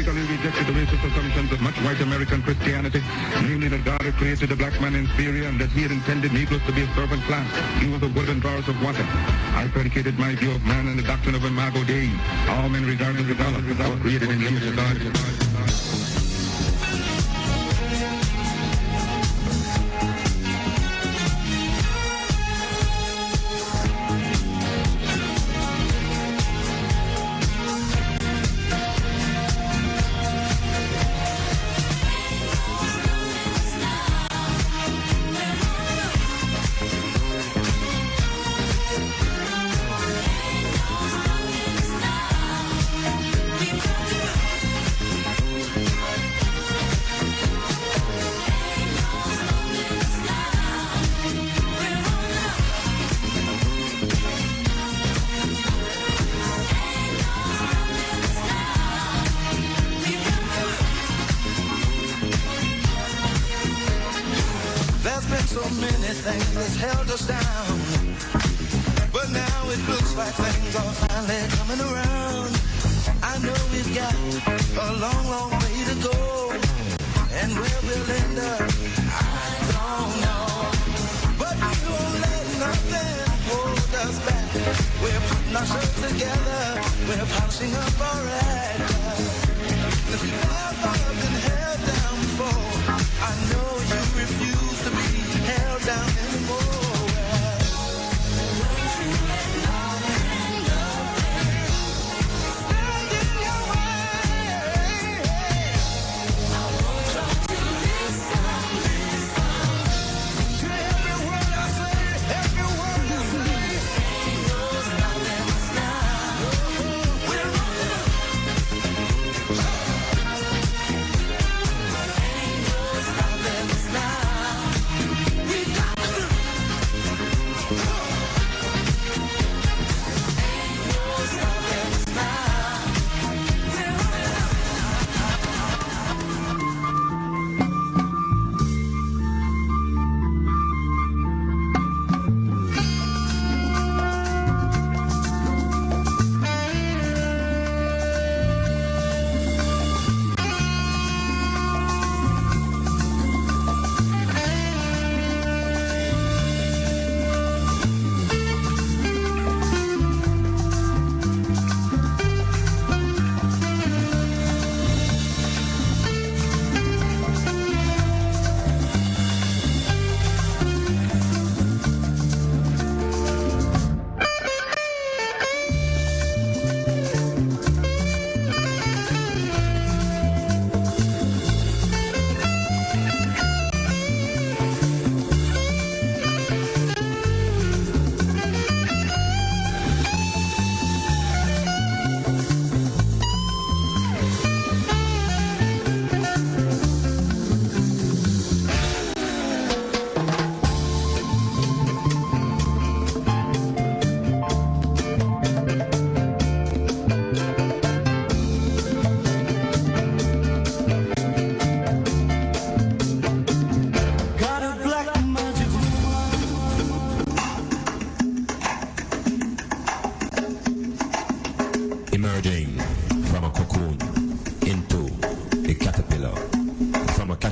categorically rejected the racist assumptions of much white American Christianity, namely that God had created the black man inferior and that he had intended Negroes to be a servant class, fueled the wooden drawers of water. I predicated my view of man in the doctrine of Imago Dei. All men regardless of color were created in the image of God.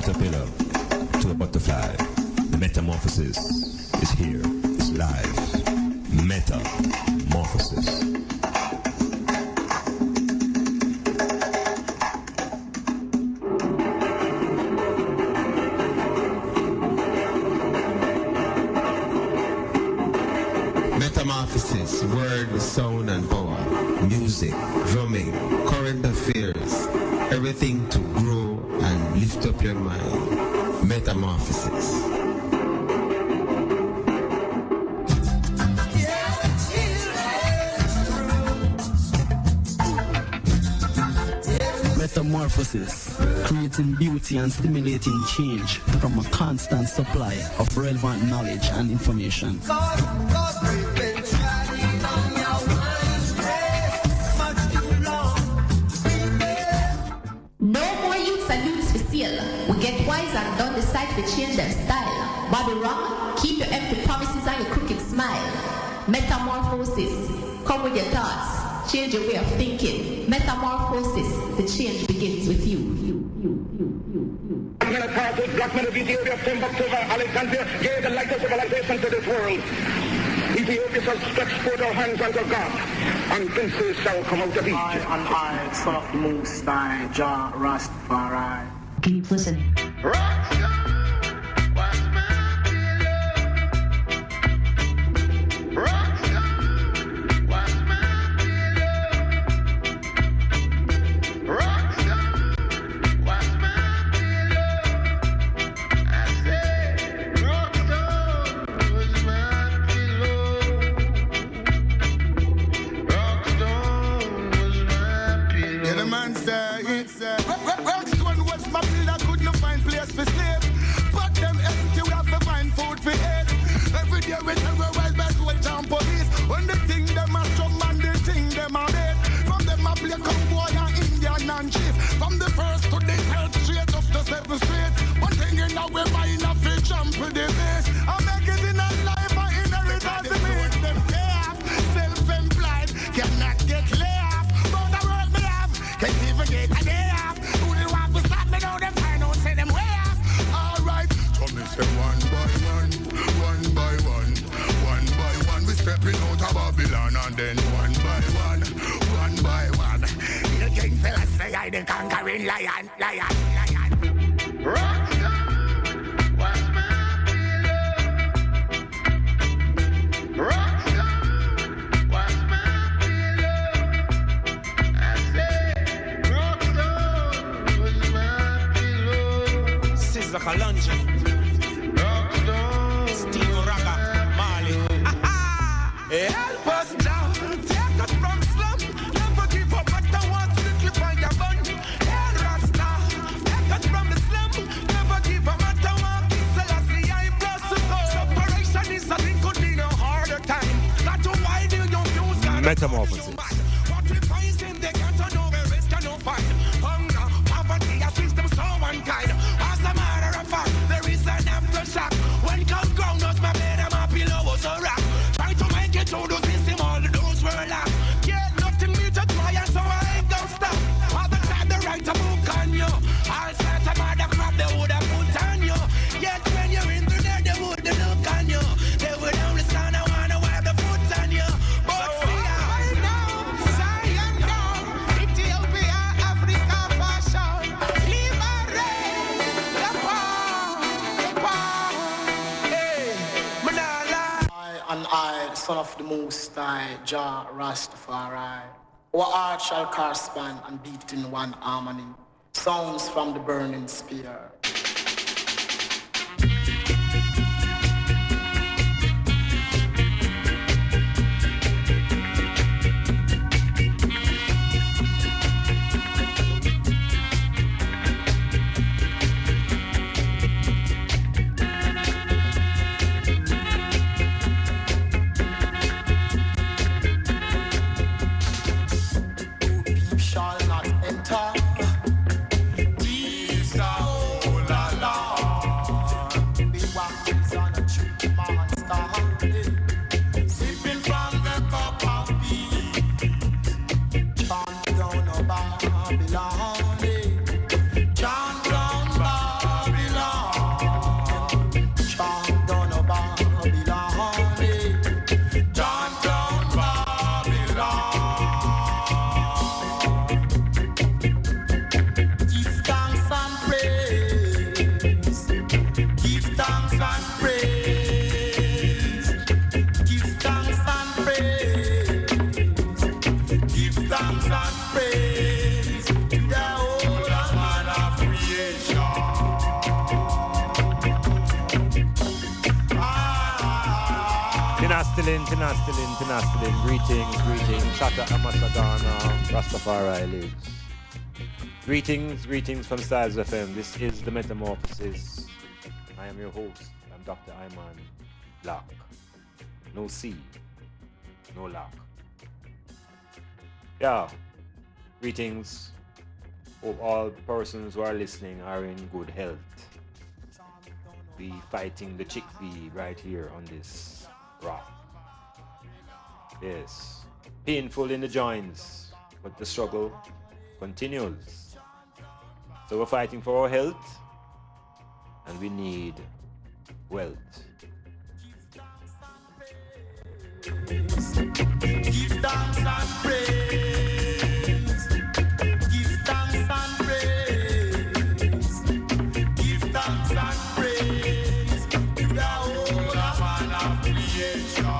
caterpillar to a butterfly. The metamorphosis is here. It's live. Metamorphosis. Metamorphosis, word, sound and power, music, drumming, current affairs, everything to grow and lift up your mind. Metamorphosis. Metamorphosis, creating beauty and stimulating change from a constant supply of relevant knowledge and information. No more youths and youths for sale. We get wise and don't decide to change their style. Bobby wrong, keep your empty promises and your crooked smile. Metamorphosis, come with your thoughts. change your way of thinking. Metamorphosis, the change begins with you. Black men of Ethiopia, Timbuktu, Alexandria gave the light of civilization to this world. Ethiopia shall stretch forth our hands unto God, and princes shall come out of Egypt. I, son of the Most High, Jah Rastafari. Keep listening. From the first to the third straight up the seventh straight. One thing you know we're buying a fish jump with the base. I make it in a life, I inherit as the base. Them pay off, self-employed, cannot get lay off. But the world me have, can't even get a day off. Who they want to stop me now, them find out, say them way off. Alright, so me say one by one, one by one, one by one. We stepping out of Babylon and then one by one, one by one. The king fellas say I the conquering lion, lion, lion. Rockstar, what's my pillow? Rockstar, what's my pillow? I say, Rockstar, what's my pillow? Sizzla Kalonji. Rockstar, Steve Raga, Marley. help us down, take us from slum. Never give up, but I want to clip on your bun. Hey, Rasta, take us from the slum. Never give up, but I want to Selassie, I prosper. Separation is a thing, could be no harder time. That's why do you use that? Metamorphosis. What we find in the can't know where rest can no find. Hunger, poverty, a system so unkind. As a matter of fact, there is an aftershock. When come ground, us my bed and my pillow was a rock. Try to make it through the system, all the doors were locked. Yeah, nothing me to try, and so I ain't gonna stop. Other side, the right to book on you. All sorts of other crap they would have put on you. Yet when you're in there, they wouldn't look on you. They would only stand and wanna wear the foot on you. But see I know, Zion down, Ethiopia, Africa, fashion. Liberate the poor. Hey, Manala. I, son of the Most High, Jah Rastafari. Our heart shall correspond and beat in one harmony. Sounds from the burning spear. Shall not enter. These are all alone. Be walking on a tree monster. Sipping from the cup of peace. Chant down a Babylon. Chant down Babylon. Chant down a Babylon. Chant down Babylon. Give thanks and praise. Give thanks and praise. Give thanks and praise. Give thanks and praise to the whole man of creation. Tinastilin. Greetings. Shata Amasadana, Rastafari lives. Greetings from Styles FM. This is the Metamorphosis. I am your host. I'm Dr. Iman Lock. No C, no lock. Yeah. Greetings. Hope all persons who are listening are in good health. We fighting the chickpea right here on this rock. Yes. painful in the joints, but the struggle continues. So we're fighting for our health, and we need wealth. Give thanks and praise. Give thanks and praise. Give thanks and praise to the whole of man of creation.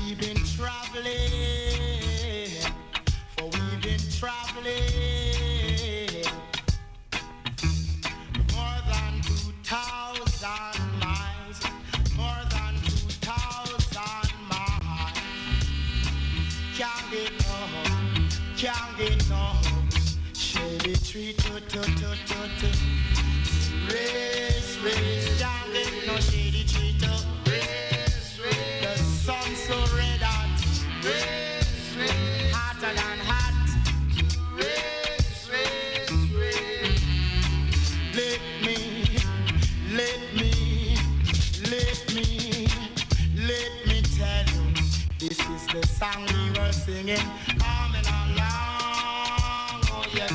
We've been traveling, for we've been traveling more than 2,000 miles, more than 2,000 miles. Can't get no, shady tree, race, can't get no shady tree, the sun so red hot, hotter than hot, let me tell you, this is the song we were singing, coming along, oh yes,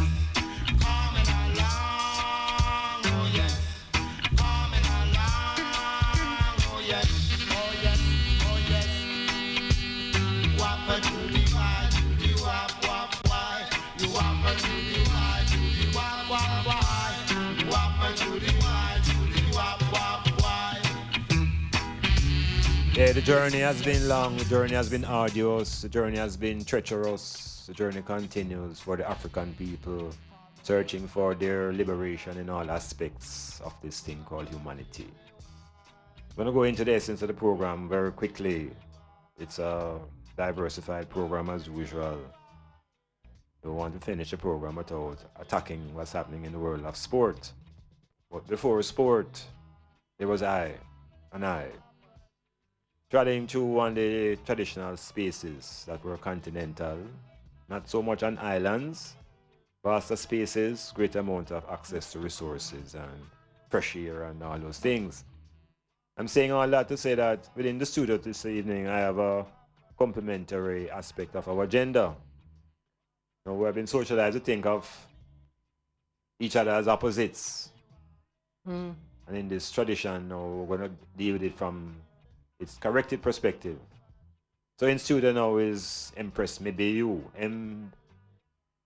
coming along, oh yes, coming along, oh yes, oh yes, oh yes. Wappa to the why, to the wap wap why, you wappa to the why, to the wap wap why, wappa to the why, to the wap wap why. Yeah, the journey has been long, the journey has been arduous, the journey has been treacherous, the journey continues for the African people searching for their liberation in all aspects of this thing called humanity. I'm going to go into the essence of the program very quickly. It's a diversified program as usual. We want to finish the program without attacking what's happening in the world of sport. But before sport, there was I, treading through one of the traditional spaces that were continental, not so much on islands, vaster spaces, great amount of access to resources and fresh air and all those things. I'm saying all that to say that within the studio this evening, I have a complementary aspect of our agenda. You know, we have been socialized to think of each other as opposites. And in this tradition, now we're going to deal with it from its corrected perspective. So in studio now is Empress Mebeyu.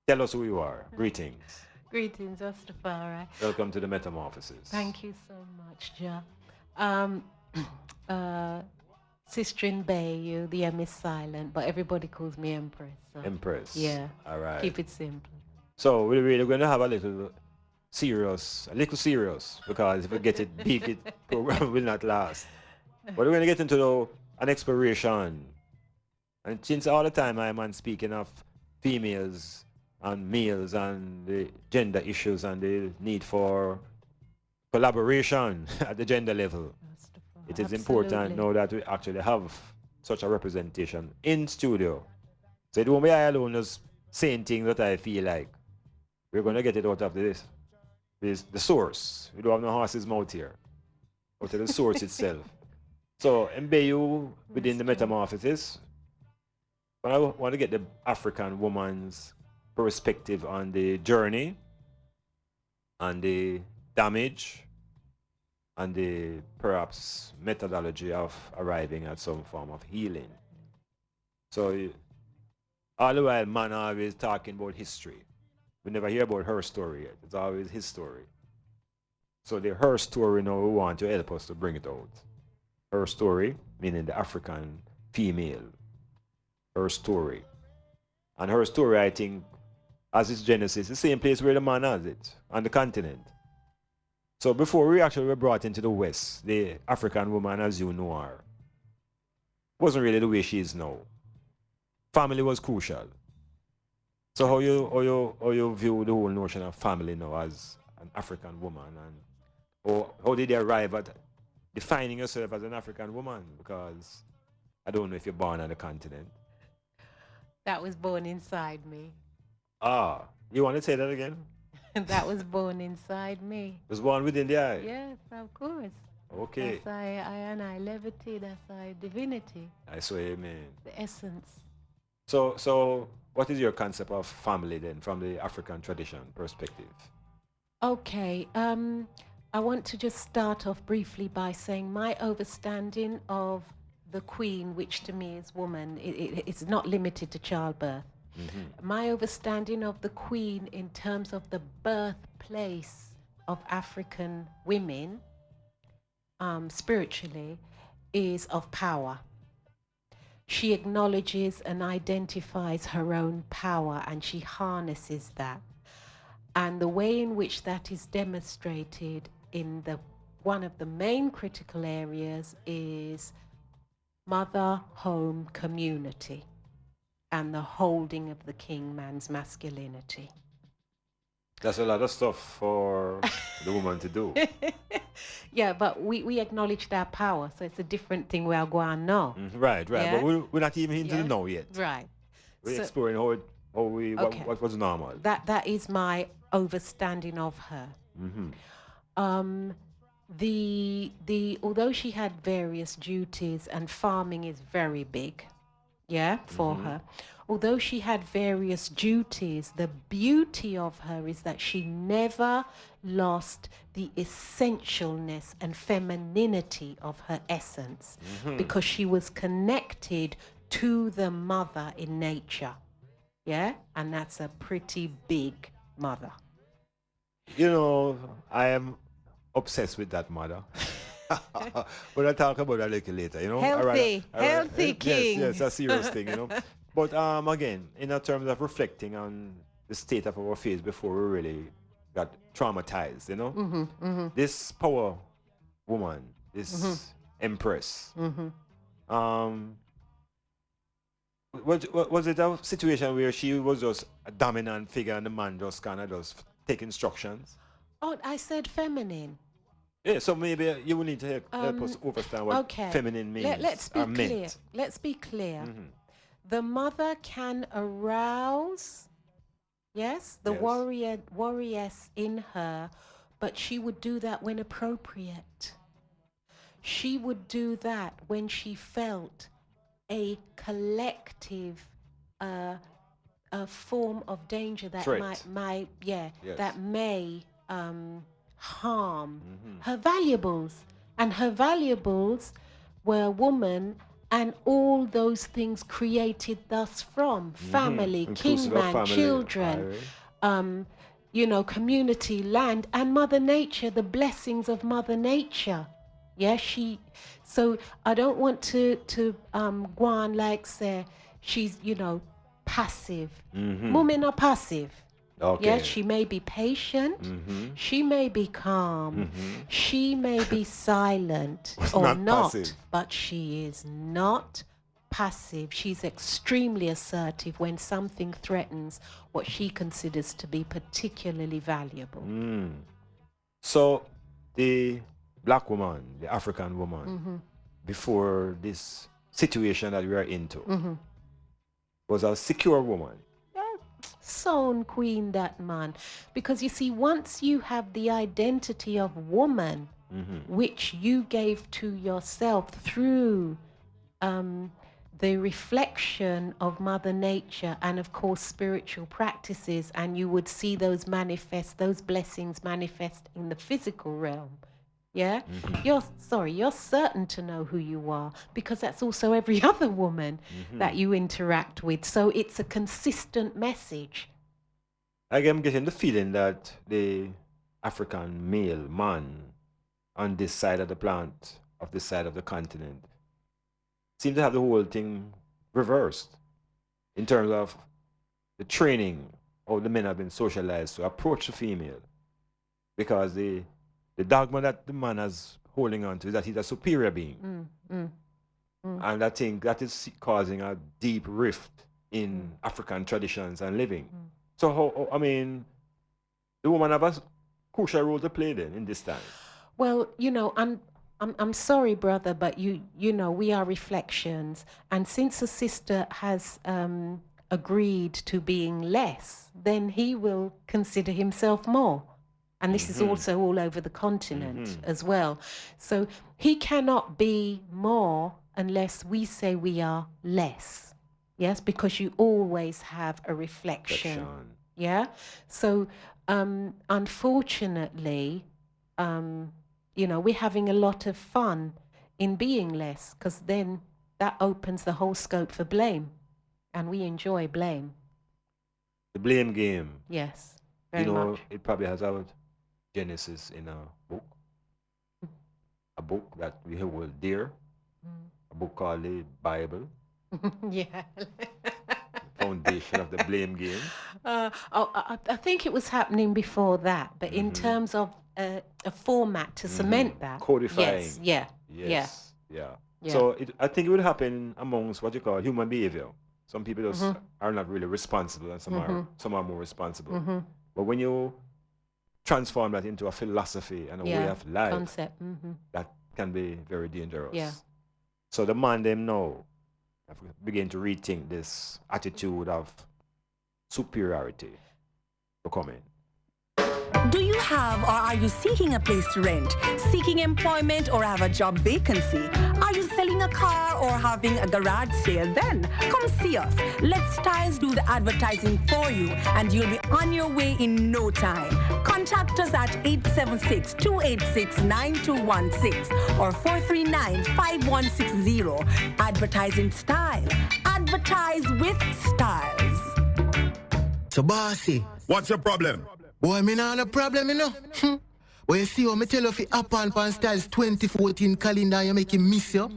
Tell us who you are. Greetings. Greetings, Rastafari. Welcome to the Metamorphosis. Thank you so much, Ja. Sister in Bayu, the M is silent, but everybody calls me Empress. So Empress. yeah. All right. Keep it simple. So we're really going to have a little serious, because if we get it big, the program will not last. But we're going to get into an exploration. And since all the time I'm speaking of females and males and the gender issues and the need for collaboration at the gender level, it is important now that we actually have such a representation in studio. So it won't be I alone just saying things that I feel like. We're going to get it out of the source. We don't have no horse's mouth here. Out of the source itself. So, Mbeyu within the Metamorphosis, I want to get the African woman's perspective on the journey, and the damage, and the perhaps methodology of arriving at some form of healing. So, all the while, man always talking about history. We never hear about her story yet. It's always his story. So, her story now we want to help us to bring it out. Her story, meaning the African female. Her story. And her story, I think, as its genesis, the same place where the man has it, on the continent. So before we actually were brought into the West, the African woman, as you know her, wasn't really the way she is now. family was crucial. So how you view the whole notion of family now as an African woman, and or how did you arrive at defining yourself as an African woman? Because I don't know if you're born on the continent. That was born inside me. Ah, you want to say that again? That was born inside me. It was born within the eye. Yes, of course. Okay. That's I levity, that's I divinity, I say amen. the essence. So what is your concept of family then from the African tradition perspective? Okay, I want to just start off briefly by saying my overstanding of the queen, which to me is woman, it's not limited to childbirth. My overstanding of the queen in terms of the birthplace of African women, spiritually, is of power. She acknowledges and identifies her own power, and she harnesses that. And the way in which that is demonstrated in one of the main critical areas is mother, home, community, and the holding of the king man's masculinity. That's a lot of stuff for the woman to do. Yeah, but we acknowledged our power, so it's a different thing we are going now. Right. Yeah? But we're not even into the know yet. Right. We're So- exploring Okay. what was normal. That is my overstanding of her. Although she had various duties, and farming is very big, for her. Although she had various duties, the beauty of her is that she never lost the essentialness and femininity of her essence, because she was connected to the mother in nature. Yeah, and that's a pretty big mother. You know, I am obsessed with that mother. But I'll talk about that a little later, you know. Healthy king. Yes, a serious thing, you know. But again, in terms of reflecting on the state of our affairs before we really got traumatized, you know. This power woman, this empress, was it a situation where she was just a dominant figure and the man just kind of just take instructions? Oh, I said feminine. Yeah, so maybe you will need to help us understand what feminine means. Let's be or clear. meant. Let's be clear. The mother can arouse, yes, the Yes. warrioress in her, but she would do that when appropriate. She would do that when she felt a collective a form of danger that Threat. yes. Yes. may harm her valuables. And her valuables were woman and all those things created thus from family, Inclusive of kingman, family. children, community, land, and Mother Nature, the blessings of Mother Nature. Yeah, so I don't want to go on like say she's, passive. Women are passive. Okay. Yes, she may be patient, she may be calm, she may be silent or not passive. but she is not passive. She's extremely assertive when something threatens what she considers to be particularly valuable. So the black woman, the African woman, before this situation that we are into, was a secure woman. Sown queen, that man. Because you see, once you have the identity of woman, which you gave to yourself through the reflection of Mother Nature and of course spiritual practices, and you would see those blessings manifest in the physical realm. Yeah, you're certain to know who you are, because that's also every other woman that you interact with. So it's a consistent message. I'm getting the feeling that the African male man on this side of the plant, of this side of the continent, seem to have the whole thing reversed in terms of the training of the men have been socialized to approach the female, because the dogma that the man is holding on to is that he's a superior being. And I think that is causing a deep rift in African traditions and living. So I mean, the woman have a crucial role to play then in this time. Well, I'm sorry, brother, but you know, we are reflections, and since a sister has agreed to being less, then he will consider himself more. And this is also all over the continent as well. So he cannot be more unless we say we are less. Yes, because you always have a reflection. Yeah. So unfortunately, we're having a lot of fun in being less, because then that opens the whole scope for blame. And we enjoy blame. The blame game. Yes, very much. It probably has our genesis in a book. A book that we hold dear. A book called the Bible. Yeah. Foundation of the blame game. I think it was happening before that, but in terms of a format to cement that. Codifying. Yes. Yeah. So I think it would happen amongst what you call human behavior. Some people just are not really responsible, and some are more responsible. But when you transform that into a philosophy and a way of life, concept, that can be very dangerous. Yeah. So the man them now have to begin to rethink this attitude of superiority becoming. Do you have or are you seeking a place to rent, seeking employment or have a job vacancy? Are you selling a car or having a garage sale? Then come see us. Let Styles do the advertising for you and you'll be on your way in no time. Contact us at 876-286-9216 or 439-5160. Advertising Style. Advertise with Styles. So bossy, What's your problem? boy, me not a problem, you know. When you see how me tell you fi upon pan Styles 2014 calendar, you make him miss you.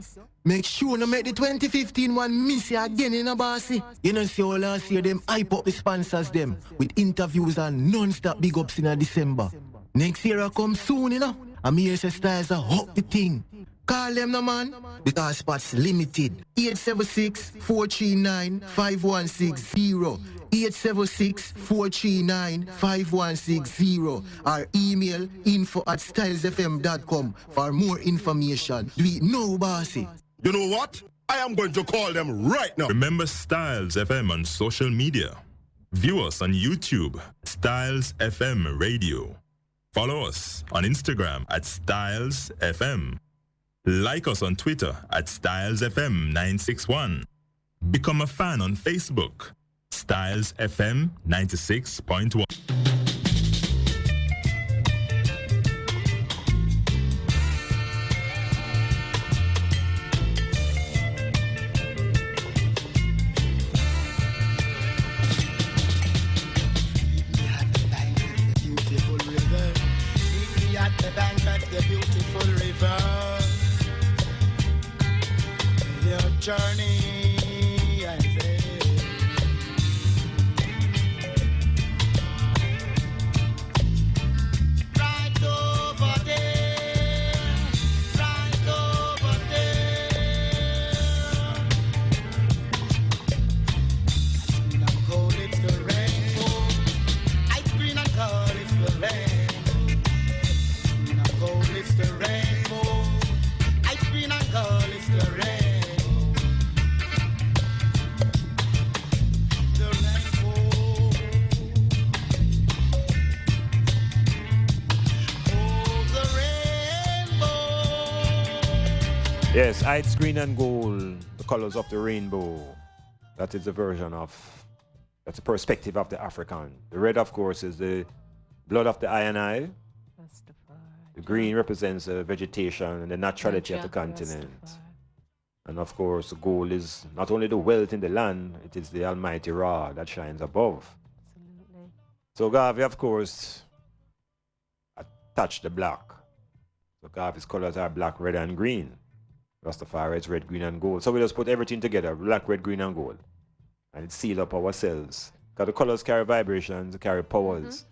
Make sure no make the 2015 one miss you again, you know, bossy. You know, see all last year them hype up the sponsors them with interviews and non-stop big ups in December. Next year I come soon, you know. And me here say Styles a hot the thing. Call them no man, because spots limited. 876-439-5160. 876-439-5160 or email info@stylesfm.com for more information. Do it now, bossy. You know what? I am going to call them right now. Remember Styles FM on social media. View us on YouTube, Styles FM Radio. Follow us on Instagram at Styles FM. Like us on Twitter at Styles FM 961. Become a fan on Facebook. Styles FM 96.1. Journey, I say. Right over there, right over there. Green and gold, it's the rainbow. Ice green and gold, it's the rainbow. Green and gold, it's the rainbow. Ice green and gold, it's the rainbow. Yes, ice green and gold, the colors of the rainbow. That is the version of, that's the perspective of the African. The red, of course, is the blood of the I. The green represents the vegetation and the naturality of the continent. And of course, the gold is not only the wealth in the land, it is the almighty Ra that shines above. Absolutely. So Garvey, of course, attached the black. So Garvey's colors are black, red, and green. Rastafari is red, green, and gold. So we just put everything together, black, red, green, and gold. And it sealed up ourselves. Because the colors carry vibrations, carry powers.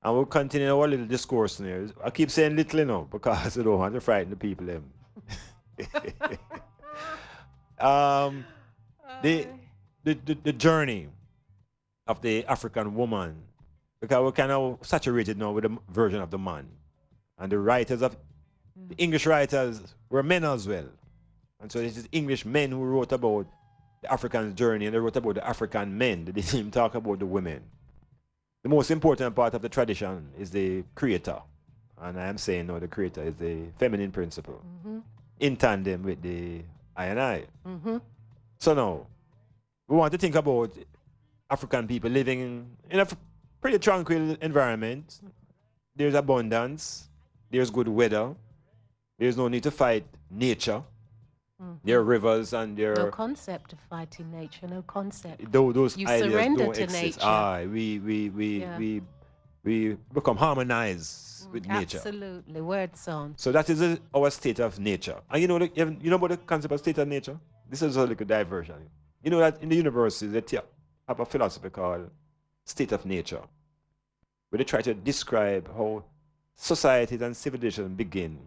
And we'll continue our little discourse here. I keep saying little, you know, because I don't want to frighten the people. The the journey of the African woman, because we're kind of saturated now with the version of the man. And the writers of the English writers were men as well. And so it is English men who wrote about the African journey, and they wrote about the African men. They didn't even talk about the women. The most important part of the tradition is the creator. And I am saying now the creator is the feminine principle in tandem with the I and I. So now, we want to think about African people living in a pretty tranquil environment. There's abundance. There's good weather. There's no need to fight nature. There are rivers and there No are concept of fighting nature, no concept. those You ideas surrender don't to exist. nature. We become harmonized with nature. Absolutely, word sound. So that is our state of nature. And you know about the concept of state of nature? This is a little diversion. You know that in the universities they have a philosophy called state of nature, where they try to describe how societies and civilizations begin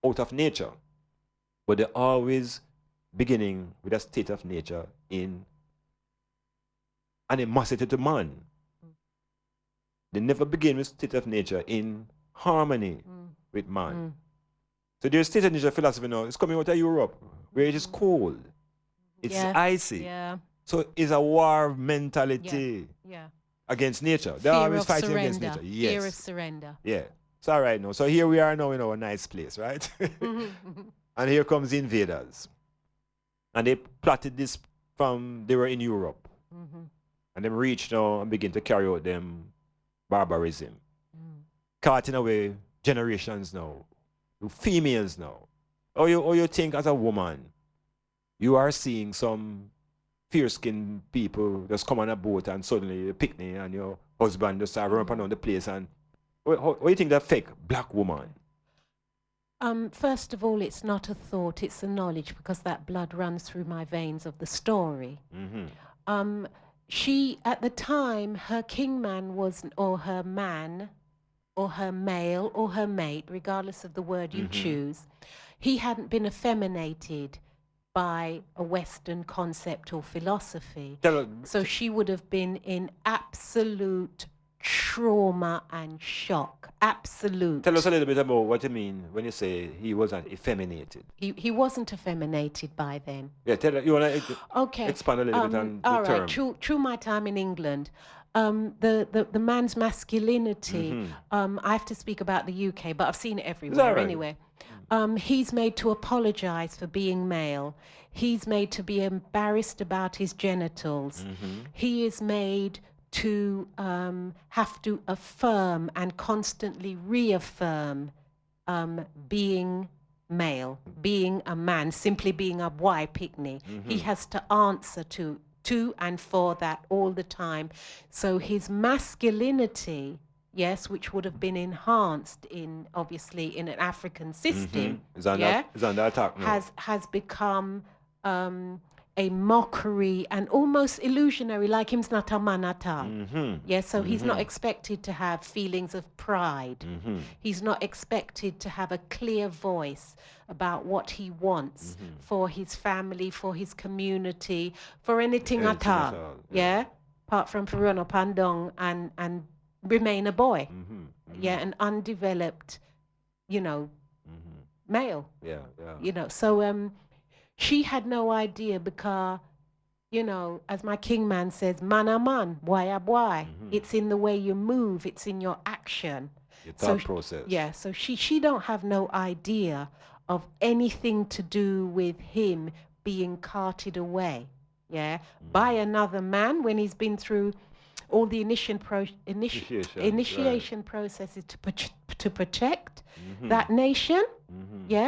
out of nature, but they're always beginning with a state of nature in animosity to man. They never begin with state of nature in harmony with man. So there's state of nature philosophy now. It's coming out of Europe, where it is cold, it's icy. So it's a war mentality against nature. They're Fear always of fighting surrender. against nature. Yes. Fear of surrender. Yeah. So all right now. So here we are now in our nice place, right? And here comes the invaders. And they plotted this from they were in Europe. And they reached now and begin to carry out them barbarism. Carting away generations now. Females now. Or you think as a woman, you are seeing some fair-skinned people just come on a boat and suddenly you picnic and your husband just start running around the place, and what do you think that fake black woman? First of all, it's not a thought, it's a knowledge, because that blood runs through my veins of the story. She, at the time, her kingman was, or her man, or her male, or her mate, regardless of the word you choose, he hadn't been effeminated by a Western concept or philosophy. So she would have been in absolute trauma and shock. Absolute. Tell us a little bit about what you mean when you say he wasn't effeminated. He wasn't effeminated by then. Yeah, you want to expand a little bit on the all term. Right, through my time in England, the man's masculinity, I have to speak about the UK, but I've seen it everywhere anyway. He's made to apologize for being male. He's made to be embarrassed about his genitals. He is made to have to affirm and constantly reaffirm being male, being a man, simply being a boy picnic. He has to answer to and for that all the time. So his masculinity, yes, which would have been enhanced in, obviously, in an African system, is under attack now. has become a mockery and almost illusionary, like him's not a man at all. Yes, so he's not expected to have feelings of pride. He's not expected to have a clear voice about what he wants for his family, for his community, for anything at all. Yeah, apart from for run up and down and remain a boy. Yeah, an undeveloped, male. Yeah. So she had no idea because, as my king man says, man a man, boy a boy. It's in the way you move, it's in your action. Your thought process. Yeah, so she don't have no idea of anything to do with him being carted away, by another man when he's been through all the initiation processes to protect that nation,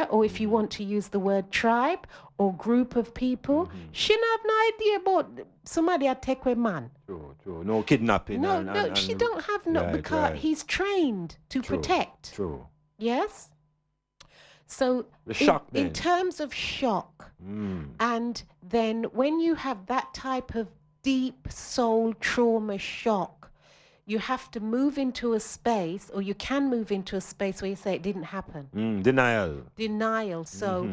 or if you want to use the word tribe or group of people, she have no idea about somebody a take away man. True. No kidnapping. No, she don't have because he's trained to protect. True. Yes. So the shock in terms of shock, and then when you have that type of deep soul trauma shock, you have to move into a space, or you can move into a space where you say it didn't happen. Denial. So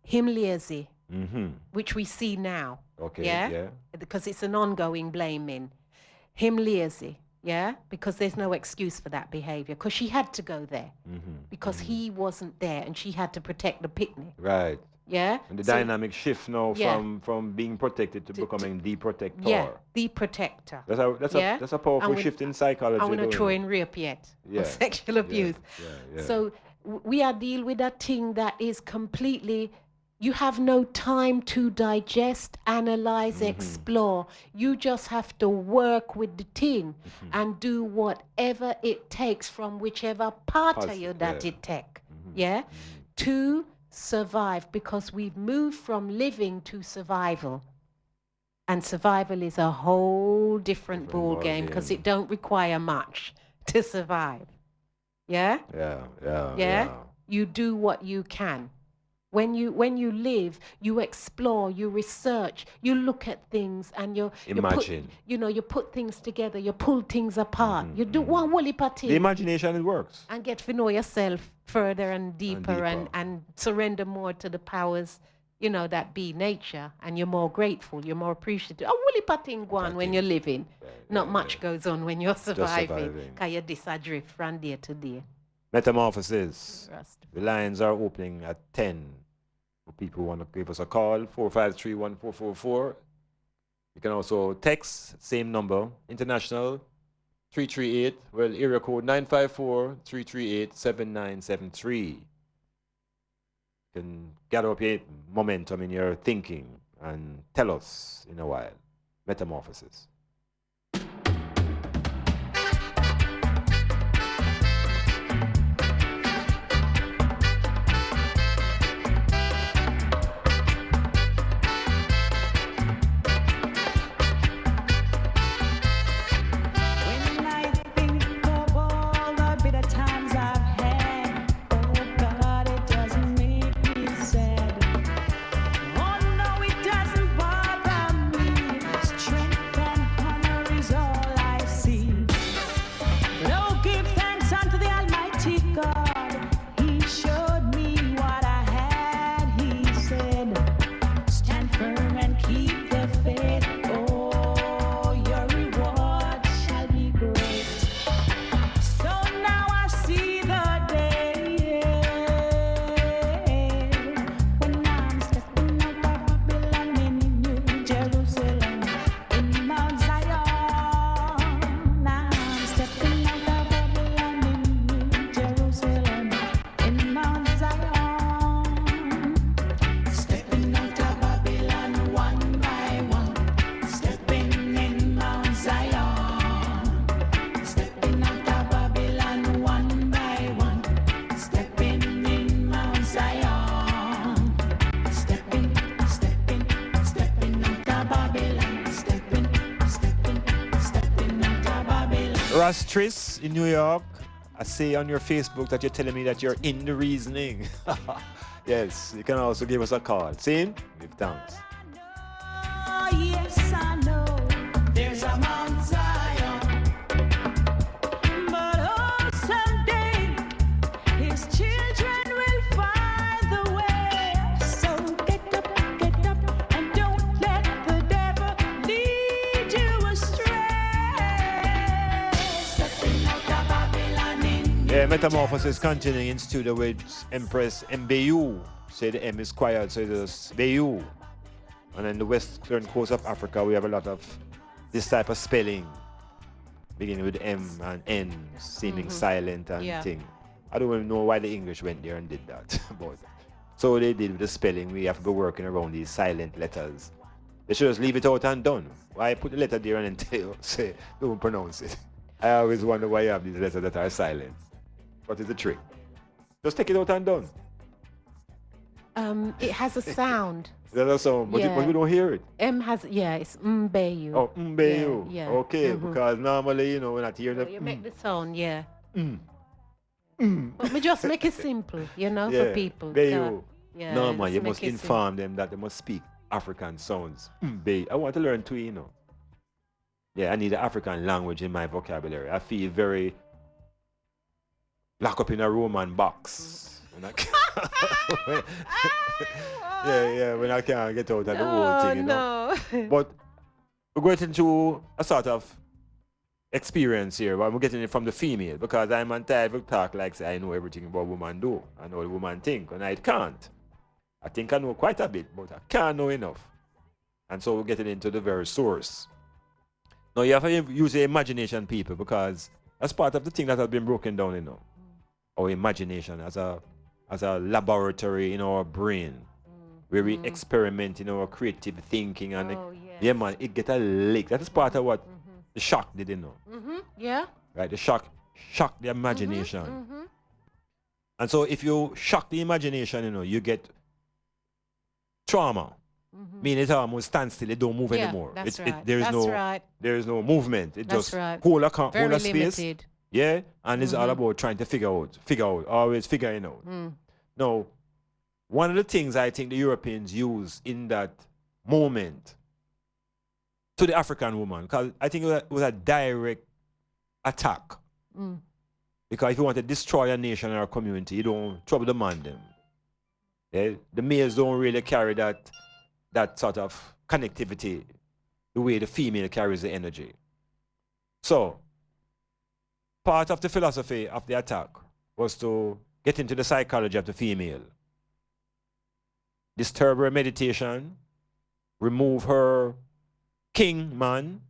him lazy, which we see now. Okay, Yeah? yeah. Because it's an ongoing blaming. Him lazy. Yeah? Because there's no excuse for that behavior. Because she had to go there. Because he wasn't there and she had to protect the picnic. Right. Yeah? And the So- dynamic shift now Yeah. from being protected to becoming the protector. Yeah, the protector. That's a powerful shift in psychology. I want to though, throw you know. in rape yet. Yeah. Or sexual abuse. Yeah. So we are deal with a thing that is completely, you have no time to digest, analyze, explore. You just have to work with the thing and do whatever it takes from whichever part of you that it take. Yeah? To survive, because we've moved from living to survival. And survival is a whole different ball game because it don't require much to survive. Yeah? Yeah. You do what you can. When you live, you explore, you research, you look at things, and Imagine. you put things together, you pull things apart. You do one woolly party. The imagination, it works. And get to know yourself further and deeper and surrender more to the powers, that be nature. And you're more grateful, you're more appreciative. A woolly party go on when you're living. Not much goes on when you're surviving. Because you're disadrift from day to day. Metamorphosis. The lines are opening at 10. For people who want to give us a call, 453-1444. You can also text, same number, international, 338, area code 954-338-7973. You can gather up your momentum in your thinking and tell us in a while. Metamorphosis. Tris in New York, I see on your Facebook that you're telling me that you're in the reasoning. Yes, you can also give us a call. See? Give thanks. Yes, I know there's a Mount Zion, but oh, someday his children will find the way. So get up, and don't let the devil lead you astray. Stepping out of Babylon in Yeah, Metamorphosis continuing in studio with Empress Mbu. Say the M is quiet, so it's Bayou. And in the western coast of Africa, we have a lot of this type of spelling, beginning with M and N, seeming silent and thing. I don't even know why the English went there and did that. But so they did with the spelling. We have to go working around these silent letters. They should just leave it out and done. Why put the letter there and then tell you, say, don't pronounce it? I always wonder why you have these letters that are silent. What is the trick? Just take it out and done. It has a sound. There's a sound, but we don't hear it. M has, it's Mbayu. Oh, Mbayu. Yeah. Okay, because normally, we're not hearing So the you make the sound, But we just make it simple, for people. Bayu. Yeah, No, man, you just must make it inform them that they must speak African sounds. Bayu. I want to learn too, Yeah, I need the African language in my vocabulary. I feel very locked up in a Roman box. When I can't get out of the whole thing, you know. No. But we're going into a sort of experience here, but we're getting it from the female because I'm entitled to talk like say I know everything about woman do. I know what woman think, and I can't. I think I know quite a bit, but I can't know enough. And so we're getting into the very source. Now you have to use your imagination, people, because that's part of the thing that has been broken down, you know. Our imagination as a laboratory in our brain, where we experiment in our creative thinking, and yeah, man, it get a leak. That is part of what the shock did, you know. Yeah. Right, the shock the imagination. And so if you shock the imagination, you know, you get trauma. Meaning it almost stands still, it don't move anymore. That's right. There is no movement. It That's just right. hold a Very space. limited. Yeah, and it's all about trying to figure out, always figuring out. Now, one of the things I think the Europeans use in that moment to the African woman, because I think it was a direct attack. Because if you want to destroy a nation or a community, you don't trouble the man them. Yeah? The males don't really carry that sort of connectivity the way the female carries the energy. So, part of the philosophy of the attack was to get into the psychology of the female. Disturb her meditation, remove her king man,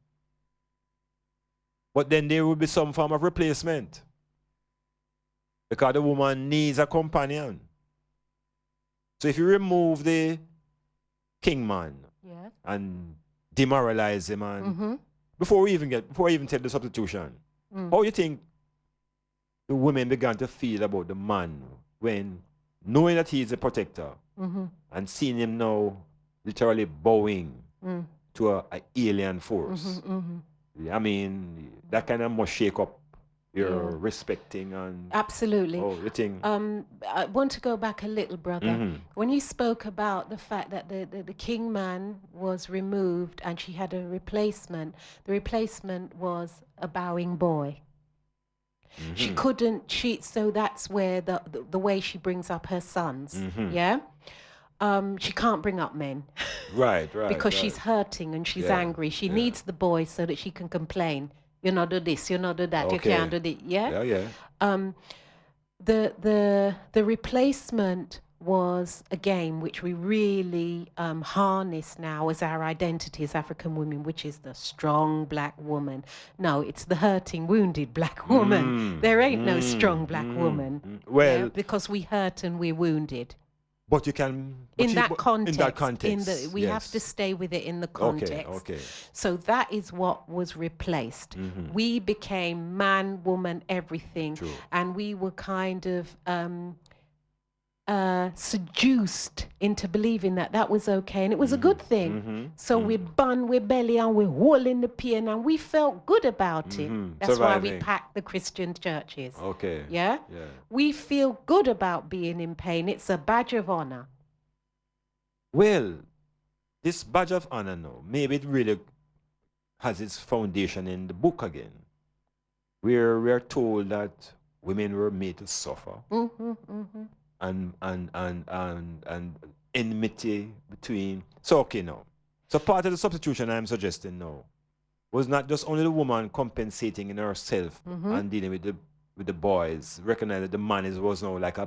but then there will be some form of replacement. Because the woman needs a companion. So if you remove the king man and demoralize him, and before we even take the substitution, how you think the women began to feel about the man when knowing that he is a protector and seeing him now literally bowing to an alien force? I mean, that kind of must shake up your respecting and absolutely. Oh, you think? I want to go back a little, brother. When you spoke about the fact that the king man was removed and she had a replacement, the replacement was a bowing boy. She couldn't cheat, so that's where the way she brings up her sons. Yeah. She can't bring up men. Right. Because she's hurting and she's angry. She needs the boy so that she can complain. You not do this, you not do that, you can't do this. Yeah. The replacement was a game which we really harness now as our identity as African women, which is the strong black woman. No, it's the hurting, wounded black woman. There ain't no strong black woman. Well, because we hurt and we're wounded. But you can in that context. We yes. have to stay with it in the context. Okay. So that is what was replaced. We became man, woman, everything. True. And we were kind of seduced into believing that was okay, and it was a good thing. So we bun with belly and we hole in the pain, and we felt good about it. That's Surviving. why we packed the Christian churches. Okay. Yeah? We feel good about being in pain. It's a badge of honor. Well, this badge of honor now, maybe it really has its foundation in the book again, where we are told that women were made to suffer. And enmity between. So okay now. So part of the substitution I'm suggesting now was not just only the woman compensating in herself and dealing with the boys, recognize that the man was now like I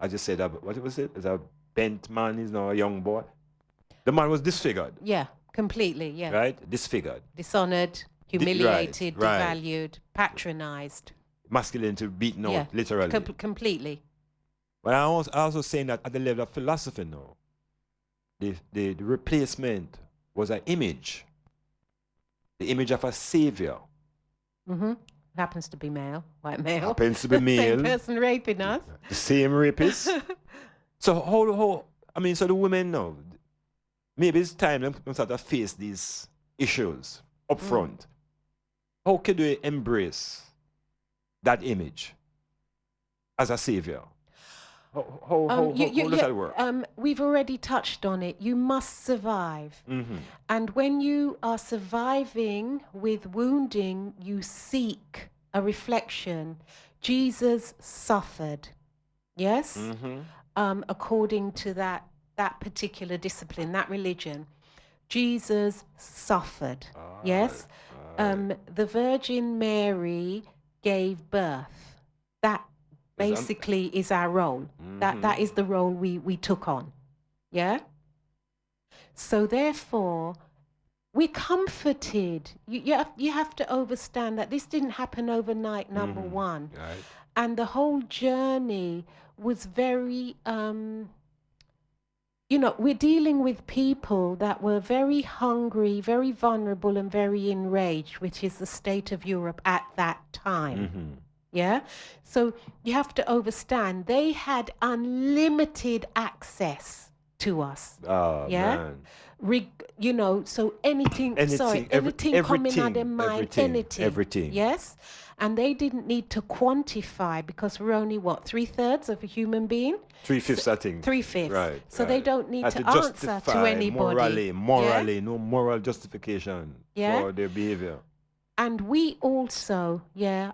just said, what was it? As a bent man, he's now a young boy. The man was disfigured. Yeah, completely, yeah. Right? Disfigured. Dishonored, humiliated, Right. devalued, patronized. Masculinity beaten out, literally. Completely. But I also saying that at the level of philosophy now, the replacement was an image. The image of a savior. Happens to be male, white male. Happens to be male. Same person raping us. The same rapist. So so the women now, maybe it's time them start to face these issues up front. How could we embrace that image as a savior? How does that work? We've already touched on it. You must survive. And when you are surviving with wounding, you seek a reflection. Jesus suffered. Yes? Mm-hmm. According to that particular discipline, that religion, Jesus suffered. Yes? The Virgin Mary gave birth. That basically is our role. That is the role we took on. Yeah? So therefore, we're comforted. You have to understand that this didn't happen overnight, number one. Right. And the whole journey was very, we're dealing with people that were very hungry, very vulnerable, and very enraged, which is the state of Europe at that time. Yeah? So you have to understand, they had unlimited access to us. Oh, yeah? man. So anything coming out of mind, everything. Yes? And they didn't need to quantify because we're only, 3/3 of a human being? 3/5, I think. 3/5. Right. So they don't need to answer justify to Morally, anybody. no moral justification for their behavior. And we also,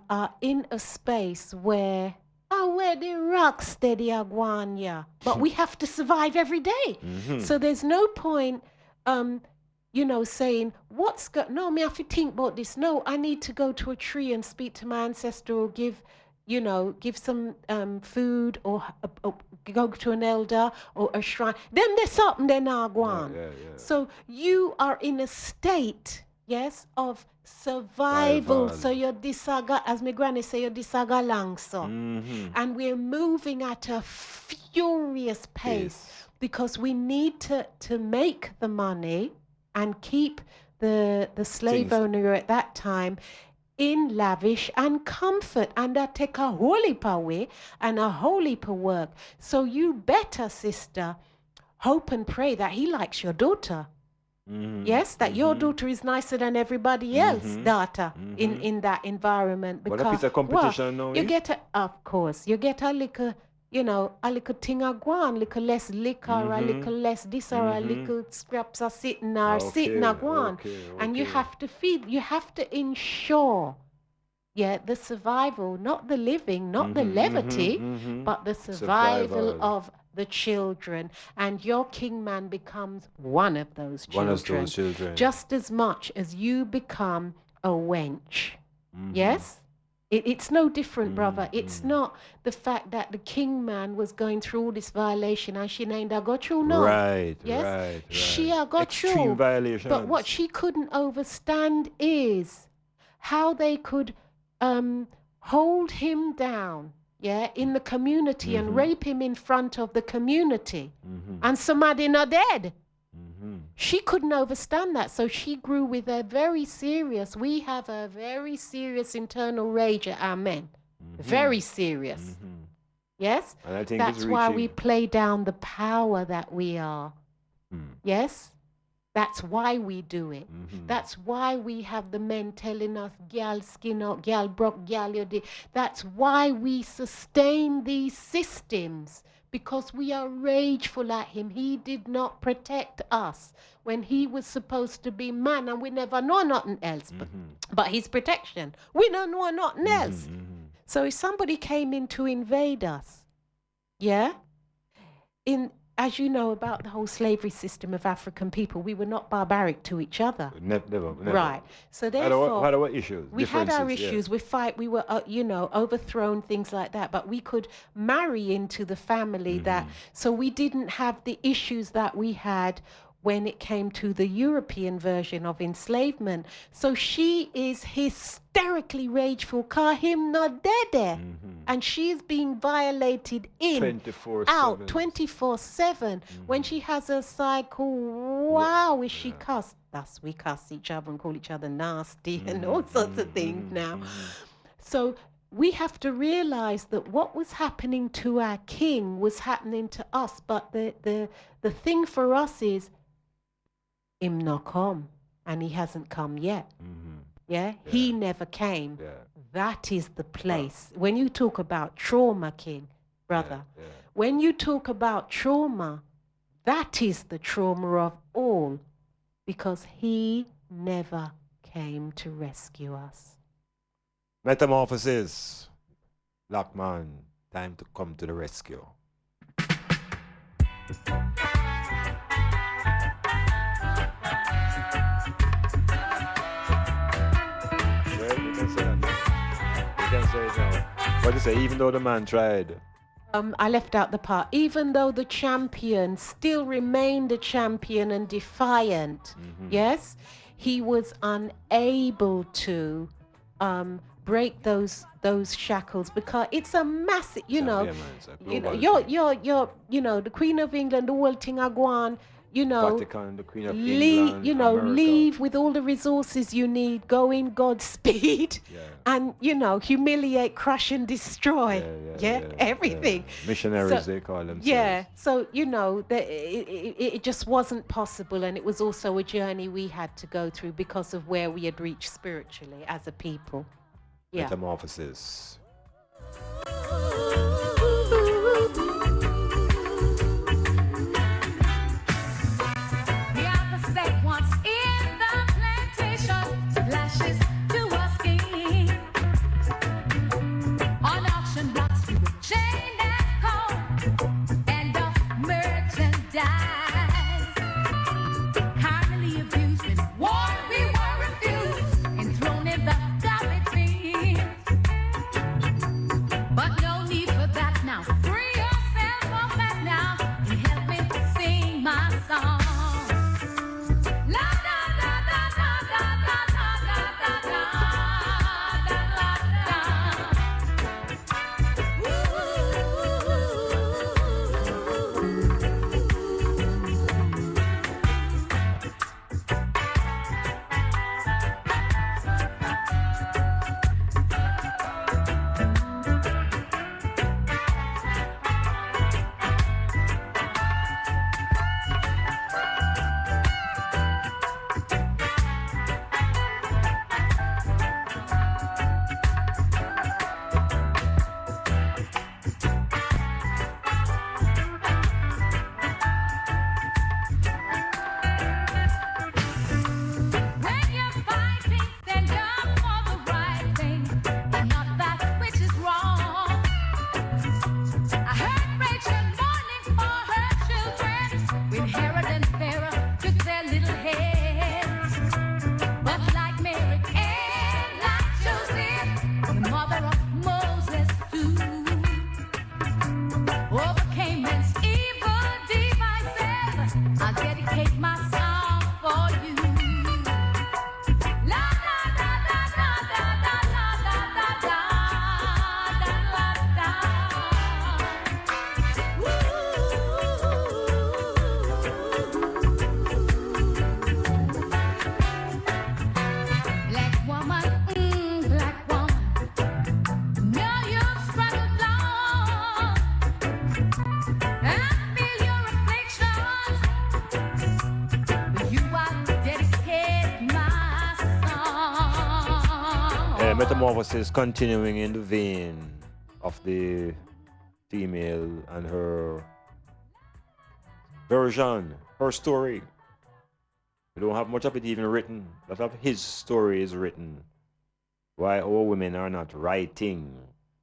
are in a space where the rock steady are going, but we have to survive every day. So there's no point, saying, me have to think about this. No, I need to go to a tree and speak to my ancestor or give some food or go to an elder or a shrine. Then there's something they're not going. So you are in a state, yes, of survival. So you're disaga, as my granny say, you're disaga lang so. And we're moving at a furious pace because we need to make the money and keep the slave owner at that time in lavish and comfort, and that take a whole heap away and a whole heap of work. So you better, sister, hope and pray that he likes your daughter. Yes, that your daughter is nicer than everybody else, daughter, in that environment. Because what a piece of competition now. You get you get a little, a little thing of guan, little less liquor, a little less this or a little scraps of sitting or sitting of guan. And you have to feed, you have to ensure the survival, not the living, not the levity, but the survival of the children. And your king man becomes one of those children. Just as much as you become a wench. Yes? It's no different, brother. It's not the fact that the king man was going through all this violation and she ain't got you, no. Right, yes? right. She got extreme you. violations. But what she couldn't understand is how they could hold him down, in the community and rape him in front of the community. And somebody not dead. She couldn't understand that. So she grew with we have a very serious internal rage at our men. Very serious. Yes? And I think that's why we play down the power that we are. Yes? That's why we do it. That's why we have the men telling us, gal skin out, gal broke, gal you did. That's why we sustain these systems, because we are rageful at him. He did not protect us when he was supposed to be man, and we never know nothing else but his protection. We don't know nothing else. So if somebody came in to invade us, as you know about the whole slavery system of African people, we were not barbaric to each other. Never. Right. So therefore, had our issues. We had our issues. We fight. We were, overthrown, things like that. But we could marry into the family that. So we didn't have the issues that we had when it came to the European version of enslavement. So she is hysterically rageful, car him not dead. And she's being violated in, 24/7. out, 24/7. When she has her cycle, wow, is she cussed? We cuss each other and call each other nasty and all sorts of things now. So we have to realize that what was happening to our king was happening to us. But the thing for us is, him not come, and he hasn't come yet. He never came. That is the place. When you talk about trauma, king, brother, when you talk about trauma, that is the trauma of all, because he never came to rescue us. Metamorphosis, Black man, Time to come to the rescue. Well, you can say that. You can say it now. What do you say? Even though the man tried. I left out the part. Even though the champion still remained a champion and defiant, yes, he was unable to break those shackles because it's a massive, You're the Queen of England, the whole thing are going, Vatican, the Queen of England, America. leave with all the resources you need, go in God's speed, and humiliate, crush, and destroy. Everything. Missionaries, they call themselves. Yeah, so it just wasn't possible, and it was also a journey we had to go through because of where we had reached spiritually as a people. Yeah. Metamorphosis. Metamorphosis continuing in the vein of the female and her version, her story. We don't have much of it even written. A lot of his story is written. Why all women are not writing,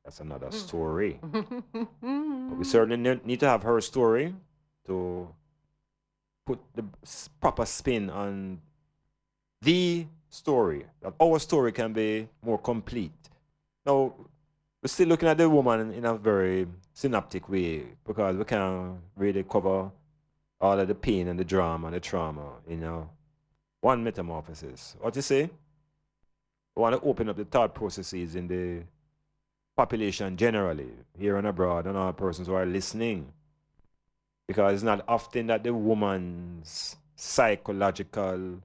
that's another story. But we certainly need to have her story to put the proper spin on the story, that our story can be more complete. Now, we're still looking at the woman in a very synoptic way because we can't really cover all of the pain and the drama and the trauma in one metamorphosis. What you say? We want to open up the thought processes in the population generally, here and abroad, and all persons who are listening. Because it's not often that the woman's psychological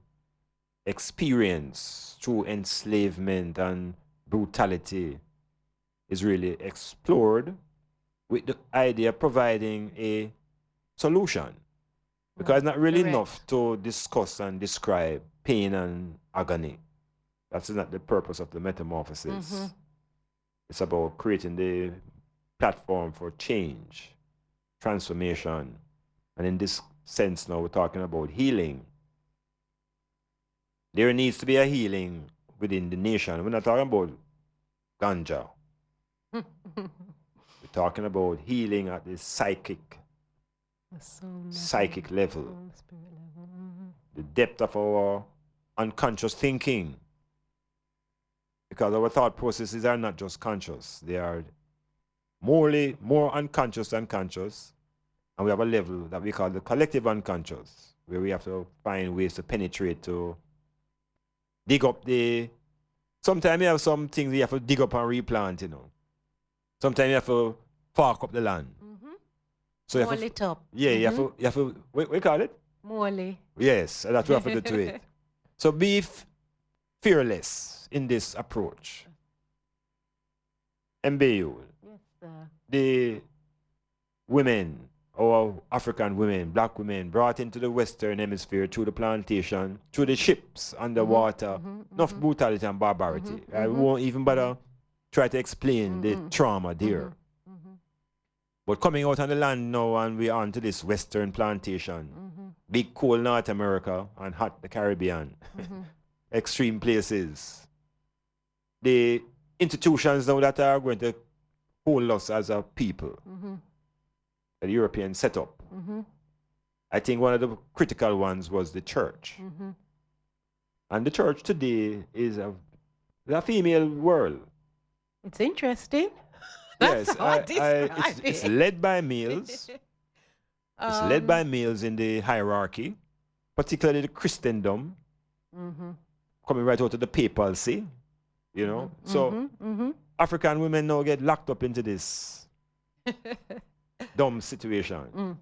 experience through enslavement and brutality is really explored with the idea of providing a solution. Because it's not really enough to discuss and describe pain and agony. That's not the purpose of the metamorphosis. It's about creating the platform for change, transformation. And in this sense now, we're talking about healing. There needs to be a healing within the nation. We're not talking about ganja. We're talking about healing at the psychic level, soul, spirit level. Mhm. the depth of our unconscious thinking. Because our thought processes are not just conscious, they are more unconscious than conscious. And we have a level that we call the collective unconscious, where we have to find ways to penetrate, to dig up the. Sometimes you have some things you have to dig up and replant, you know. Sometimes you have to park up the land. So you have Mole to, it up. yeah, you have to, what call it? Mole. Yes, that's what we have to do to it. So be fearless in this approach. MBU, Yes, sir. the women, our African women, black women, brought into the Western Hemisphere through the plantation, through the ships underwater, enough brutality and barbarity. We won't even bother try to explain the trauma there. But coming out on the land now and we're on to this Western plantation, big cold North America and hot the Caribbean, extreme places. The institutions now that are going to hold us as a people, the European setup. I think one of the critical ones was the church. And the church today is a female world. It's interesting. That's Yes, how I describe it's it. led by males. It's led by males in the hierarchy, particularly the Christendom, coming right out of the papacy, you know. So African women now get locked up into this dumb situation.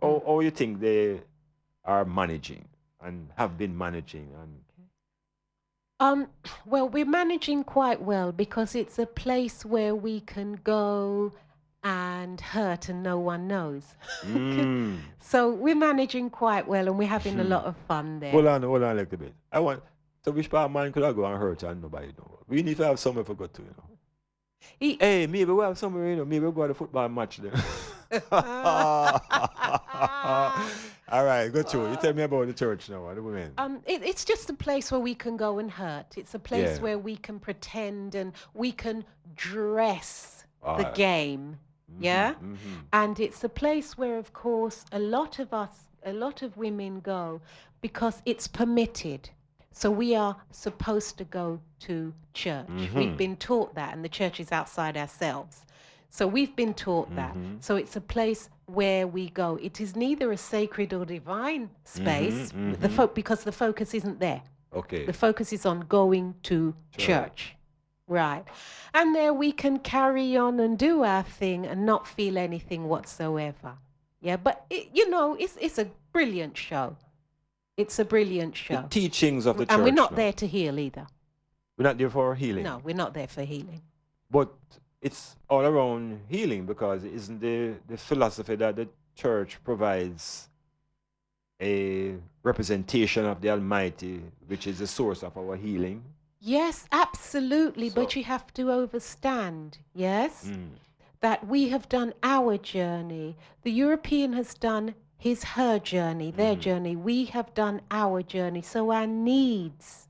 How you think they are managing and have been managing? Well, we're managing quite well because it's a place where we can go and hurt and no one knows. So we're managing quite well and we're having a lot of fun there. Hold on a little bit. So which part of mine could I go and hurt and nobody know? We need to have somewhere for go to, you know. Hey, maybe we have somewhere, you know, maybe we'll go to a football match then. All right, go to it. You tell me about the church now, the women. It's just a place where we can go and hurt. It's a place Yeah. where we can pretend and we can dress the Alright. game. Yeah? And it's a place where, of course, a lot of women go because it's permitted. So we are supposed to go to church. We've been taught that, and the church is outside ourselves. So we've been taught that. So it's a place where we go. It is neither a sacred or divine space because the focus isn't there. Okay. The focus is on going to church. Right. And there we can carry on and do our thing and not feel anything whatsoever. Yeah, but it's a brilliant show. It's a brilliant show. The teachings of the church. And we're not now. there to heal either. We're not there for healing. No, we're not there for healing. But it's all around healing because it isn't the philosophy that the church provides a representation of the Almighty, which is the source of our healing. Yes, absolutely. But you have to understand, yes, that we have done our journey. The European has done her journey, their journey. We have done our journey. So our needs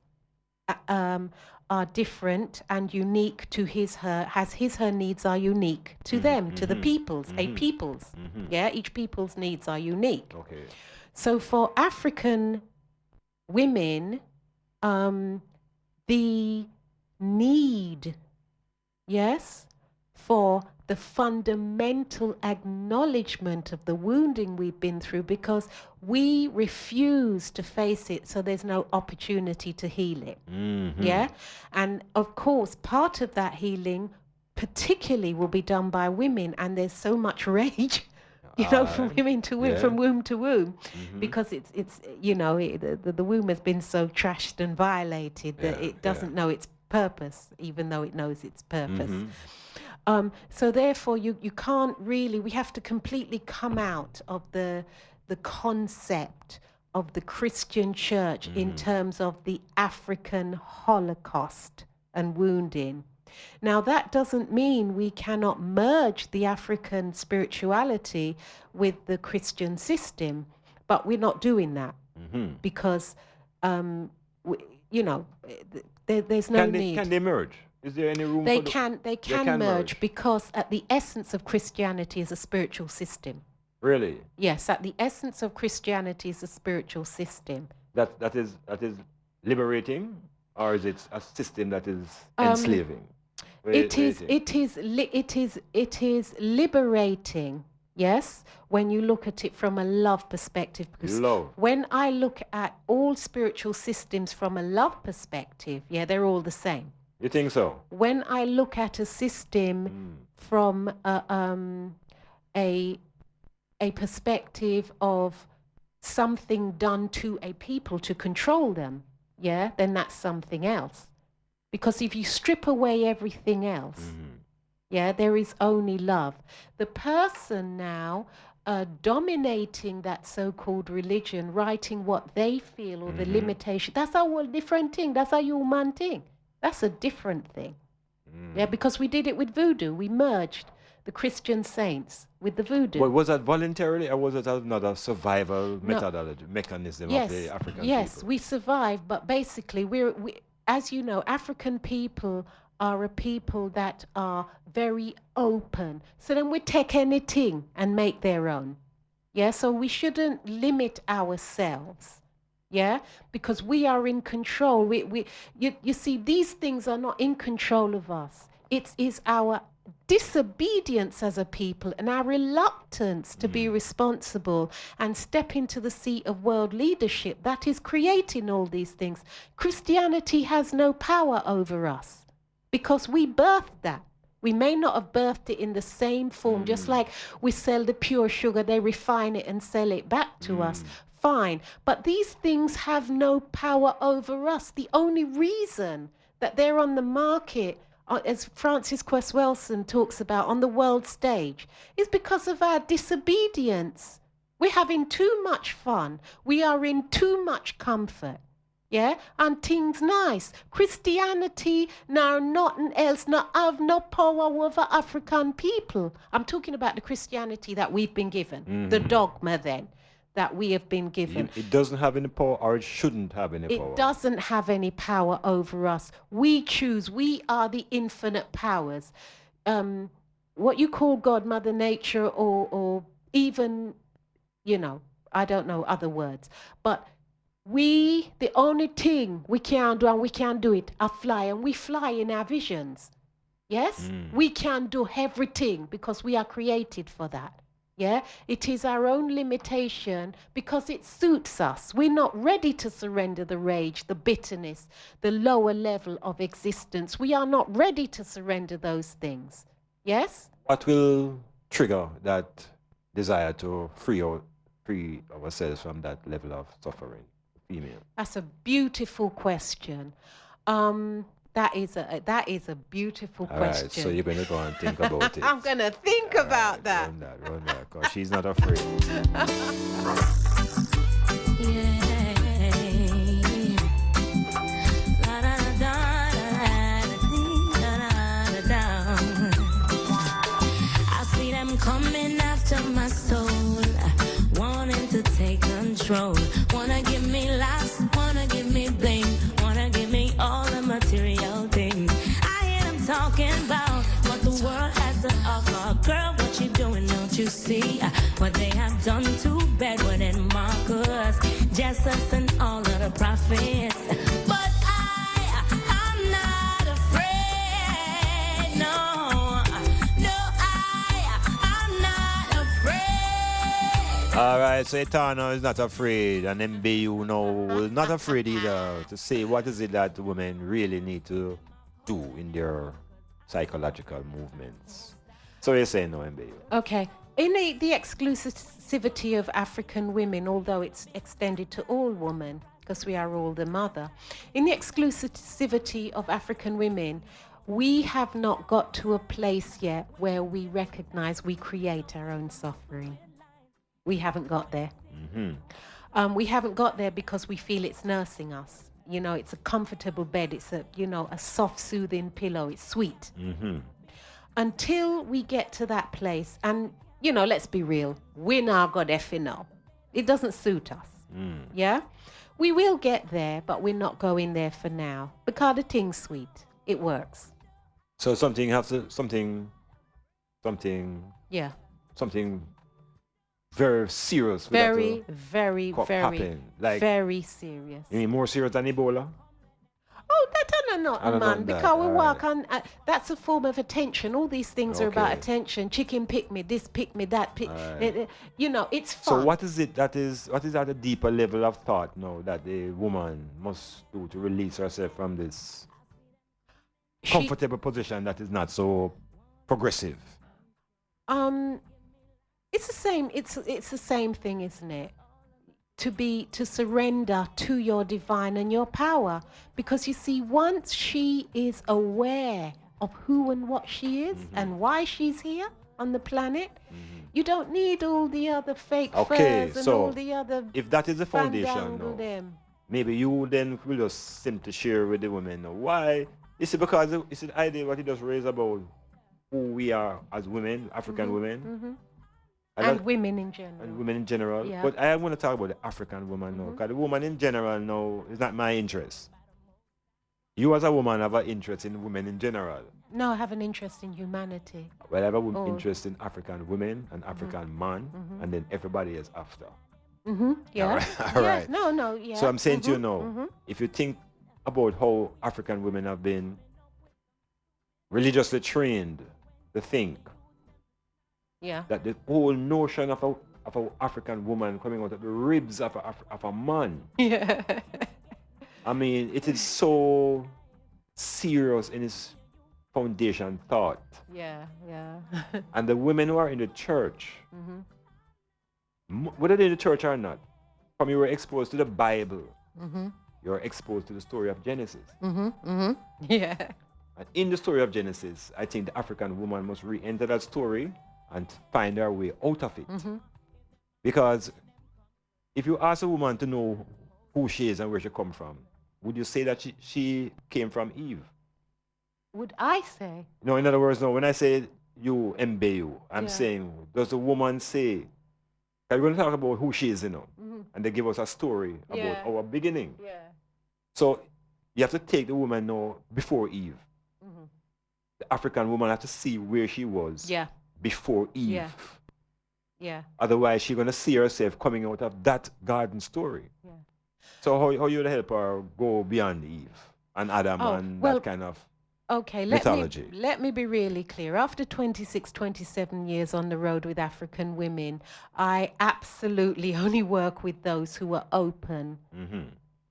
are different and unique to her needs are unique to them, to the peoples, peoples. Yeah, each people's needs are unique. Okay. So for African women, the need, yes, for the fundamental acknowledgement of the wounding we've been through because we refuse to face it, so there's no opportunity to heal it. Yeah? And of course, part of that healing particularly will be done by women, and there's so much rage, from women to womb, from womb to womb, because it's the womb has been so trashed and violated that it doesn't know its purpose, even though it knows its purpose. So therefore, you can't really. We have to completely come out of the concept of the Christian church in terms of the African Holocaust and wounding. Now, that doesn't mean we cannot merge the African spirituality with the Christian system, but we're not doing that because, there's no need. Can they merge? Is there any room They for can merge because at the essence of Christianity is a spiritual system. Really? Yes, at the essence of Christianity is a spiritual system. That is liberating, or is it a system that is enslaving? It is liberating. Yes, when you look at it from a love perspective. Because when I look at all spiritual systems from a love perspective, yeah, they're all the same. You think so? When I look at a system from a perspective of something done to a people to control them, yeah, then that's something else. Because if you strip away everything else, yeah, there is only love. The person now dominating that so-called religion, writing what they feel or the limitation, that's a whole different thing. That's a human thing. That's a different thing. Yeah, because we did it with voodoo. We merged the Christian saints with the voodoo. Well, was that voluntarily, or was it another survival mechanism of the African people? Yes, we survived, but basically, we, as you know, African people are a people that are very open. So then we take anything and make their own. Yeah, so we shouldn't limit ourselves. Yeah, because we are in control. You see, these things are not in control of us. It is our disobedience as a people and our reluctance to be responsible and step into the seat of world leadership that is creating all these things. Christianity has no power over us because we birthed that. We may not have birthed it in the same form, just like we sell the pure sugar, they refine it and sell it back to us. Fine, but these things have no power over us. The only reason that they're on the market, as Francis Quest Wilson talks about, on the world stage, is because of our disobedience. We're having too much fun. We are in too much comfort. Yeah, and things nice. Christianity now nothing else, not have no power over African people. I'm talking about the Christianity that we've been given, the dogma then that we have been given. It doesn't have any power, or it shouldn't have any power. It doesn't have any power over us. We choose. We are the infinite powers. What you call God, Mother Nature, or even, you know, I don't know other words, but the only thing we can do, and we can do it, are fly, and we fly in our visions. Yes? We can do everything because we are created for that. Yeah, it is our own limitation because it suits us. We're not ready to surrender the rage, the bitterness, the lower level of existence. We are not ready to surrender those things. Yes? What will trigger that desire to free ourselves from that level of suffering, female? That's a beautiful question. That is a beautiful question. Right, so you're going to go and think about it. I'm going to think about that. Run that, because she's not afraid. I see them coming after my soul, wanting to take control. Wanna give me lust, wanna give me bling, wanna give me all the material things. I hear them talking about what the world has to offer. Girl, what you doing, don't you see what they have done to Bedouin and Marcus, Jesus and all of the prophets. But I'm not afraid, no, I'm not afraid. All right, so Eternal is not afraid, and MBU no is not afraid either to say what is it that women really need to do in their psychological movements. So you're saying no, MBU? Okay. In the exclusivity of African women, although it's extended to all women, because we are all the mother, in the exclusivity of African women, we have not got to a place yet where we recognize we create our own suffering. We haven't got there. We haven't got there because we feel it's nursing us. You know, it's a comfortable bed. It's a soft, soothing pillow. It's sweet. Until we get to that place, and, you know, let's be real, we're now got effing now. It doesn't suit us. Yeah? We will get there, but we're not going there for now. Because the thing's sweet. It works. So something has to something Yeah. something very serious would have Very, to very, very, happen. Like very serious. you mean more serious than Ebola? Oh, that not I don't know man. that, Because we alright. work on that's a form of attention. All these things are about Okay. attention. Chicken pick me, this pick me, that pick. Alright. You know, it's So fun. what is it that is what is at a deeper level of thought now that the woman must do to release herself from this comfortable position that is not so progressive? It's the same. It's the same thing, isn't it? To surrender to your divine and your power, because you see, once she is aware of who and what she is and why she's here on the planet, you don't need all the other fake Okay, furs and so all the other if that is the foundation fandangle now, them. maybe you then will just simply share with the women now. Why? You see, because it's the idea what he just raised about who we are as women, African women. And women in general. And women in general. Yeah. But I want to talk about the African woman now. Because the woman in general now is not my interest. You as a woman have an interest in women in general. No, I have an interest in humanity. Well, I have an interest in African women and African man, and then everybody is after. Yeah. All right. All Yeah. right. No, yeah. So I'm saying to you now, if you think about how African women have been religiously trained to think Yeah. that the whole notion of an African woman coming out of the ribs of a man, Yeah. I mean, it is so serious in its foundation thought. Yeah, yeah. And the women who are in the church, whether they're in the church or not, from you were exposed to the Bible, you're exposed to the story of Genesis. Yeah. And in the story of Genesis, I think the African woman must re-enter that story and find her way out of it. Because if you ask a woman to know who she is and where she come from, would you say that she came from Eve? Would I say? No, in other words, no, when I say you, MBU, I'm saying, does the woman say, we're going to talk about who she is, you know, and they give us a story about our beginning. Yeah. So you have to take the woman now before Eve. The African woman has to see where she was before Eve. Yeah. Yeah. Otherwise, she's going to see herself coming out of that garden story. Yeah. So how you would help her go beyond Eve and Adam and that kind of mythology? Let me be really clear. After 26, 27 years on the road with African women, I absolutely only work with those who are open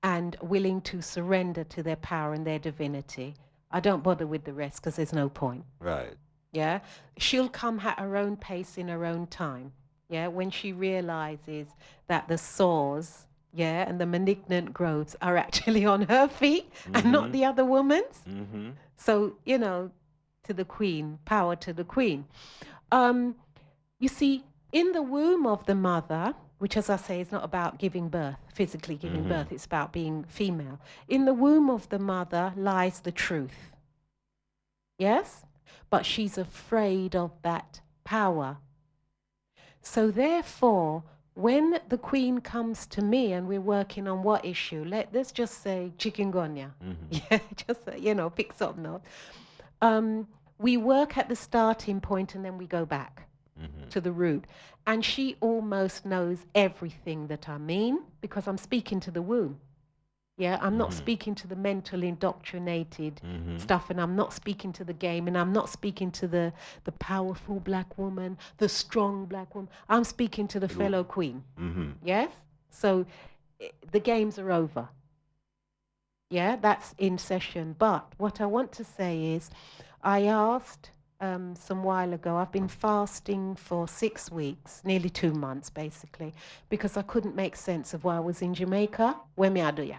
and willing to surrender to their power and their divinity. I don't bother with the rest because there's no point. Right. Yeah. She'll come at her own pace in her own time. Yeah. When she realizes that the sores, and the malignant growths are actually on her feet and not the other woman's. So, you know, to the queen, power to the queen. You see, in the womb of the mother, which, as I say, is not about giving birth, physically giving birth, it's about being female. In the womb of the mother lies the truth. Yes? But she's afraid of that power. So therefore, when the queen comes to me and we're working on what issue, let's just say chikungunya. Yeah, just, pick something up. We work at the starting point and then we go back to the root. And she almost knows everything that I mean because I'm speaking to the womb. Yeah, I'm not speaking to the mental indoctrinated stuff, and I'm not speaking to the game, and I'm not speaking to the powerful black woman, the strong black woman. I'm speaking to the fellow queen. Yes? So the games are over. Yeah, that's in session. But what I want to say is, I asked some while ago, I've been fasting for 6 weeks, nearly 2 months basically, because I couldn't make sense of why I was in Jamaica. Where me I do ya?